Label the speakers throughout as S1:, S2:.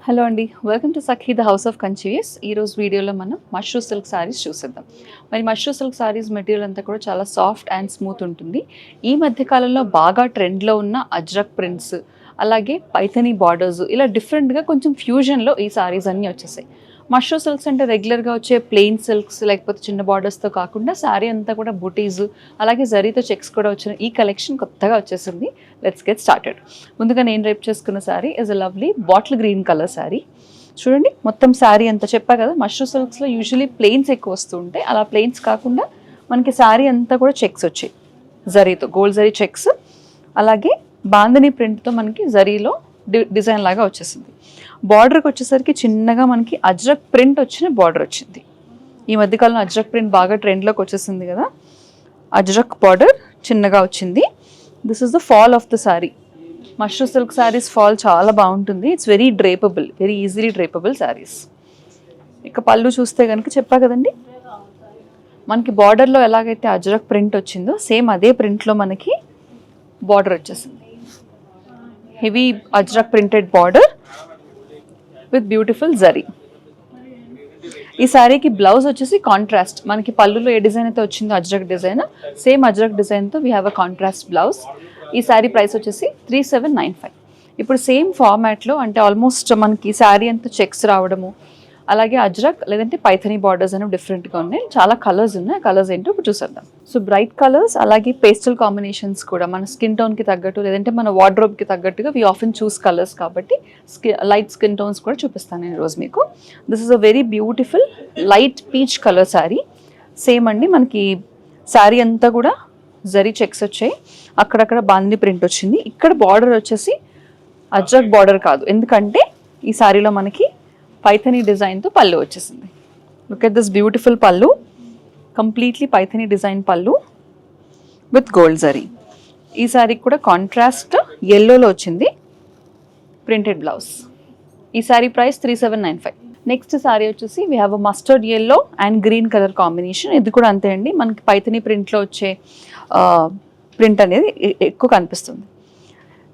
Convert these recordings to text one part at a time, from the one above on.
S1: Hello అండి, welcome to Sakhi the house of కంచీవియస్. ఈరోజు వీడియోలో మనం మష్రూ సిల్క్ సారీస్ చూసేద్దాం. మరి మష్రూ సిల్క్ సారీస్ మెటీరియల్ అంతా కూడా చాలా సాఫ్ట్ అండ్ స్మూత్ ఉంటుంది. ఈ మధ్యకాలంలో బాగా ట్రెండ్లో ఉన్న అజ్రక్ ప్రింట్స్, అలాగే పైథనీ బార్డర్స్, ఇలా డిఫరెంట్గా కొంచెం ఫ్యూజన్లో ఈ సారీస్ అన్నీ వచ్చేసాయి. మష్రూ సిల్క్స్ అంటే రెగ్యులర్గా వచ్చే ప్లెయిన్ సిల్క్స్ లేకపోతే చిన్న బార్డర్స్తో కాకుండా శారీ అంతా కూడా బుటీస్, అలాగే జరీతో చెక్స్ కూడా వచ్చిన ఈ కలెక్షన్ కొత్తగా వచ్చేసింది. Let's get started. ముందుగా నేను రేప్ చేసుకున్న sari is a lovely bottle green colour sari. చూడండి, మొత్తం శారీ అంతా చెప్పా కదా, మష్రూ సిల్క్స్లో యూజువలీ ప్లెయిన్స్ ఎక్కువ వస్తూ ఉంటాయి. అలా ప్లెయిన్స్ కాకుండా మనకి శారీ అంతా కూడా చెక్స్ వచ్చాయి జరీతో, గోల్డ్ జరీ చెక్స్, అలాగే బాందని ప్రింట్తో మనకి జరీలో డిజైన్ లాగా వచ్చేసింది. బార్డర్కి వచ్చేసరికి చిన్నగా మనకి అజ్రక్ ప్రింట్ వచ్చిన బార్డర్ వచ్చింది. ఈ మధ్యకాలంలో అజ్రక్ ప్రింట్ బాగా ట్రెండ్లోకి వచ్చేసింది కదా, అజ్రక్ బార్డర్ చిన్నగా వచ్చింది. This is the fall of the saree. Mashru silk sarees fall చాలా బాగుంటుంది. It's very drapable, very easily drapable sarees. ఇక పళ్ళు చూస్తే కనుక చెప్పా కదండి, మనకి బార్డర్లో ఎలాగైతే అజ్రక్ ప్రింట్ వచ్చిందో సేమ్ అదే ప్రింట్లో మనకి బార్డర్ వచ్చేసింది. Heavy ajrak printed border with beautiful zari. ఈ శారీకి బ్లౌజ్ వచ్చేసి కాంట్రాస్ట్, మనకి పళ్ళులో ఏ డిజైన్ అయితే వచ్చిందో అజ్రక్ డిజైన్, సేమ్ అజ్రక్ డిజైన్తో we have a contrast blouse. ఈ శారీ ప్రైస్ వచ్చేసి 3795. ఇప్పుడు సేమ్ ఫార్మాట్లో అంటే ఆల్మోస్ట్ మనకి శారీ అంతా చెక్స్ రావడము, అలాగే అజ్రక్ లేదంటే పైథనీ బార్డర్స్ అనేవి డిఫరెంట్గా ఉన్నాయి. చాలా కలర్స్ ఉన్నాయి. కలర్స్ ఏంటో ఇప్పుడు చూసేద్దాం. సో బ్రైట్ కలర్స్, అలాగే పేస్టల్ కాంబినేషన్స్ కూడా మన స్కిన్ టోన్కి తగ్గట్టు లేదంటే మన వార్డ్రోబ్కి తగ్గట్టుగా వీ ఆఫెన్ చూస్ కలర్స్ కాబట్టి లైట్ స్కిన్ టోన్స్ కూడా చూపిస్తాను నేను ఈరోజు మీకు. This is a very beautiful light peach colour saree. Same అండి, మనకి శారీ అంతా కూడా జరీ చెక్స్ వచ్చాయి, అక్కడక్కడ బాందీ ప్రింట్ వచ్చింది. ఇక్కడ బార్డర్ వచ్చేసి అజ్రక్ బార్డర్ కాదు, ఎందుకంటే ఈ శారీలో మనకి పైథనీ డిజైన్తో పళ్ళు వచ్చేసింది. లుక్ ఎట్ దిస్ బ్యూటిఫుల్ పళ్ళు, కంప్లీట్లీ పైథనీ డిజైన్ పళ్ళు విత్ గోల్డ్ జరీ. ఈ శారీకి కూడా కాంట్రాస్ట్ ఎల్లోలో వచ్చింది ప్రింటెడ్ బ్లౌజ్. ఈ శారీ ప్రైస్ 3795. నెక్స్ట్ శారీ వచ్చేసి we have a mustard yellow and green colour combination. ఇది కూడా అంతే అండి, మనకి పైథనీ ప్రింట్లో వచ్చే ప్రింట్ అనేది ఎక్కువ కనిపిస్తుంది.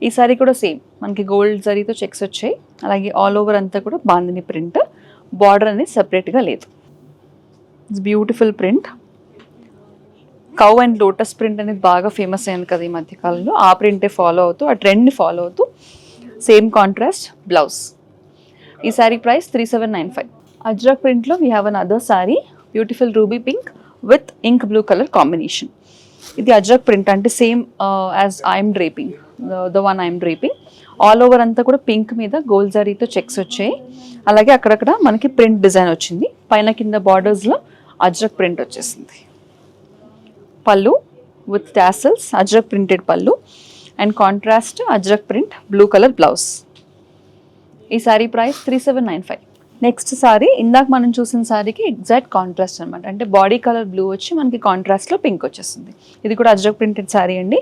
S1: ఈ శారీ కూడా సేమ్, మనకి గోల్డ్ జరీతో చెక్స్ వచ్చాయి, అలాగే ఆల్ ఓవర్ అంతా కూడా బాందిని ప్రింట్. బార్డర్ అనేది సెపరేట్గా లేదు. It's beautiful print. Cow and lotus print అనేది బాగా ఫేమస్ అయింది కదా ఈ మధ్యకాలంలో, ఆ ప్రింటే ఫాలో అవుతూ, ఆ ట్రెండ్ని ఫాలో అవుతూ సేమ్ కాంట్రాస్ట్ బ్లౌజ్. ఈ శారీ ప్రైస్ 3795. అజ్రక్ ప్రింట్లో we have an other saree, beautiful ruby pink with ink blue colour combination. ఇది అజ్రక్ ప్రింట్ అంటే same as I'm draping, the one I'm draping. All over అంతా కూడా పింక్ మీద గోల్డ్ జరీతో చెక్స్ వచ్చాయి, అలాగే అక్కడక్కడ మనకి ప్రింట్ డిజైన్ వచ్చింది. పైన కింద బార్డర్స్లో అజ్రక్ ప్రింట్ వచ్చేసింది. పళ్ళు విత్ టాసల్స్, అజ్రక్ ప్రింటెడ్ పళ్ళు and contrast ajrak print blue colour blouse. ఈ శారీ ప్రైస్ 3795. నెక్స్ట్ శారీ ఇందాక మనం చూసిన శారీకి ఎగ్జాక్ట్ కాంట్రాస్ట్ అనమాట, అంటే బాడీ కలర్ బ్లూ వచ్చి మనకి కాంట్రాస్ట్లో పింక్ వచ్చేస్తుంది. ఇది కూడా అజ్రక్ ప్రింటెడ్ శారీ అండి.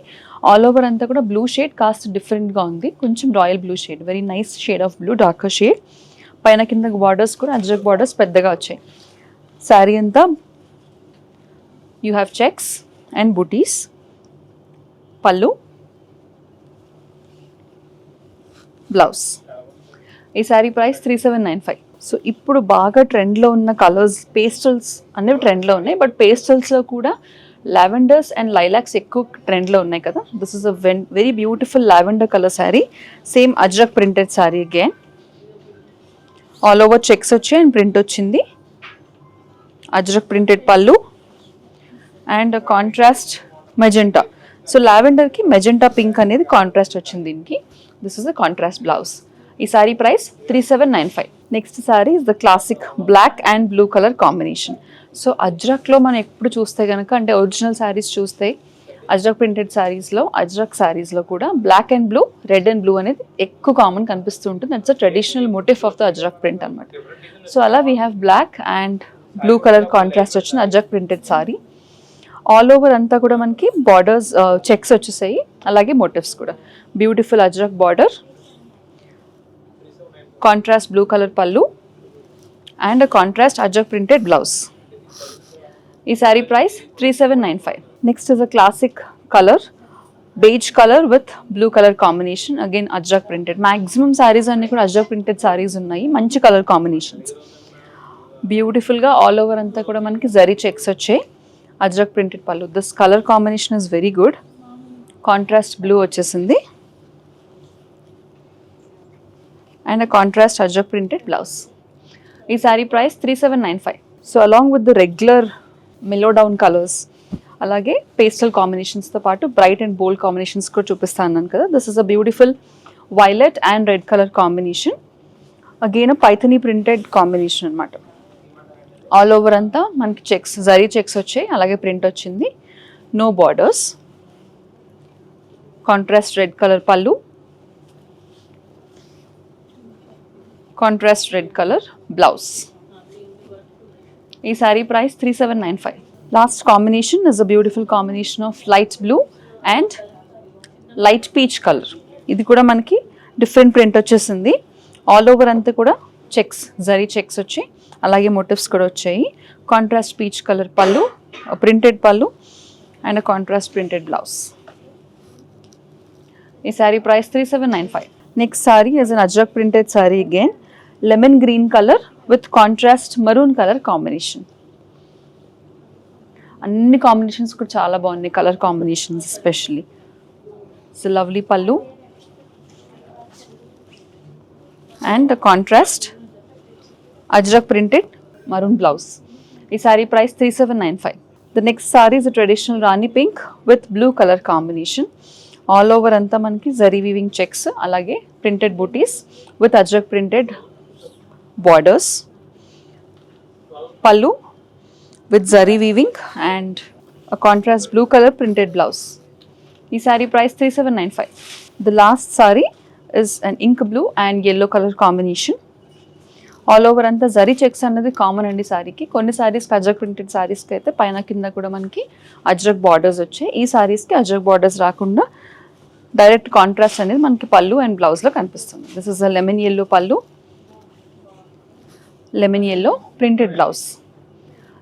S1: ఆల్ ఓవర్ అంతా కూడా బ్లూ షేడ్ కాస్త డిఫరెంట్గా ఉంది, కొంచెం royal blue shade, very nice shade of blue, darker shade. పైన కింద బార్డర్స్ కూడా అజ్రక్ బార్డర్స్ పెద్దగా వచ్చాయి. శారీ అంతా యూ హ్యావ్ చెక్స్ అండ్ బుటీస్. పళ్ళు, బ్లౌజ్. ఈ శారీ ప్రైస్ 3795. సో ఇప్పుడు బాగా ట్రెండ్లో ఉన్న కలర్స్ పేస్టల్స్ అనేవి ట్రెండ్లో ఉన్నాయి, బట్ పేస్టల్స్లో కూడా లావెండర్స్ అండ్ లైలాక్స్ ఎక్కువ ట్రెండ్లో ఉన్నాయి కదా. This is a very beautiful lavender colour saree, same Ajrak printed saree again. All over checks వచ్చి అండ్ ప్రింట్ వచ్చింది, అజ్రక్ ప్రింటెడ్ పళ్ళు అండ్ కాంట్రాస్ట్ మెజెంటా. సో లావెండర్కి మెజెంటా పింక్ అనేది కాంట్రాస్ట్ వచ్చింది దీనికి. This is a contrast blouse. ఈ sari price 3795. Next saree is the classic black and blue colour combination. So అజ్రక్లో మనం ఎప్పుడు చూస్తే కనుక, అంటే ఒరిజినల్ శారీస్ చూస్తే అజ్రక్ ప్రింటెడ్ శారీస్లో, అజ్రక్ శారీస్లో కూడా black and blue, red and blue అనేది ఎక్కువ కామన్ కనిపిస్తూ ఉంటుంది. That's a traditional motive of the Ajrak print అనమాట. సో అలా we have black and blue colour contrast వచ్చిన Ajrak printed saree. All over అంతా కూడా మనకి బార్డర్స్ చెక్స్ వచ్చేసాయి, అలాగే మోటివ్స్ కూడా. Beautiful Ajrak border, contrast blue colour పళ్ళు and contrast Ajrak printed blouse. ఈ sari price 3795. Next is a classic colour beige colour with blue colour combination, again Ajrak printed. Maximum sarees అన్ని కూడా అజ్రక్ ప్రింటెడ్ శారీస్ ఉన్నాయి, మంచి కలర్ కాంబినేషన్స్. బ్యూటిఫుల్గా ఆల్ ఓవర్ అంతా కూడా మనకి జరీ చెక్స్ వచ్చాయి, అజ్రక్ ప్రింటెడ్ పళ్ళు. This colour combination is very good. Contrast blue వచ్చేసింది and a contrast Ajrak printed blouse. ఈ sari price 3795. So along with the regular mellow down colours, అలాగే పేస్టల్ కాంబినేషన్స్తో పాటు బ్రైట్ అండ్ బోల్డ్ కాంబినేషన్స్ కూడా చూపిస్తాను కదా. This is a beautiful violet and red colour combination, again Paithani printed combination అనమాట. All over అంతా మనకి చెక్స్, జరీ చెక్స్ వచ్చాయి, అలాగే ప్రింట్ వచ్చింది, no borders. Contrast red colour పళ్ళు, కాంట్రాస్ట్ రెడ్ కలర్ బ్లౌజ్. ఈ sari price 3795. Last combination is a beautiful combination of light blue and light peach colour. ఇది కూడా మనకి డిఫరెంట్ ప్రింట్ వచ్చేసింది. ఆల్ ఓవర్ అంతా కూడా చెక్స్, జరీ చెక్స్ వచ్చి, అలాగే మోటివ్స్ కూడా వచ్చాయి. కాంట్రాస్ట్ పీచ్ కలర్ పళ్ళు, ప్రింటెడ్ పళ్ళు అండ్ కాంట్రాస్ట్ ప్రింటెడ్ బ్లౌజ్. ఈ sari price 3795. Next saree is an Ajrak printed saree, again lemon green colour with contrast maroon colour combination. అన్ని కాంబినేషన్స్ కూడా చాలా బాగున్నాయి, colour combinations especially. So lovely పళ్ళు and contrast Ajrak printed maroon blouse. ఈ sari price 3795. The next saree is traditional rani pink with blue colour combination. All over అంతా మనకి zari weaving checks, అలాగే printed butis with ajrak printed borders. పళ్ళు with zari weaving and a contrast blue color printed blouse. Ee saree price 3795. The last saree is an ink blue and yellow color combination. All over anta zari checks annadi common andi saree ki. Konni sarees ajrak printed sarees ki aithe paina kinda kuda manaki ajrak borders vachayi. Ee sarees ki ajrak borders raakunda direct contrast anedi manaki pallu and blouse lo kanipistundi. This is a lemon yellow pallu, lemon yellow printed blouse.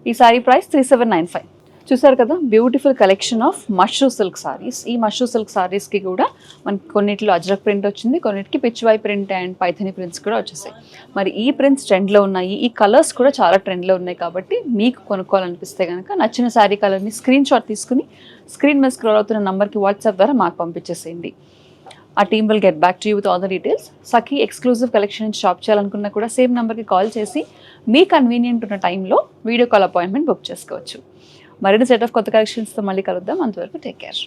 S1: ఈ sorry price 3795. చూసారు కదా, beautiful collection of mashru silk saris. ఈ mashru silk సారీస్కి కూడా మనకి కొన్నిటిలో ajrak print వచ్చింది, కొన్నిటికి Pichwai print and Paithani prints కూడా వచ్చేసాయి. మరి ఈ ప్రింట్స్ ట్రెండ్లో ఉన్నాయి, ఈ కలర్స్ కూడా చాలా ట్రెండ్లో ఉన్నాయి. కాబట్టి మీకు కొనుక్కోవాలనిపిస్తే కనుక నచ్చిన శారీ కలర్ని స్క్రీన్ షాట్ తీసుకుని స్క్రీన్ మీద స్క్రోల్ అవుతున్న నెంబర్కి వాట్సాప్ ద్వారా మాకు పంపించేసేయండి. ఆ team will get back to you with all the details. Sakhi exclusive collection shop చేయాలనుకున్నా కూడా సేమ్ నెంబర్కి కాల్ చేసి మీ కన్వీనియంట్ ఉన్న టైంలో వీడియో కాల్ అపాయింట్మెంట్ బుక్ చేసుకోవచ్చు. మరిన్ని సెట్ ఆఫ్ కొత్త కలెక్షన్స్తో మళ్ళీ కలుద్దాం. అంతవరకు టేక్ కేర్.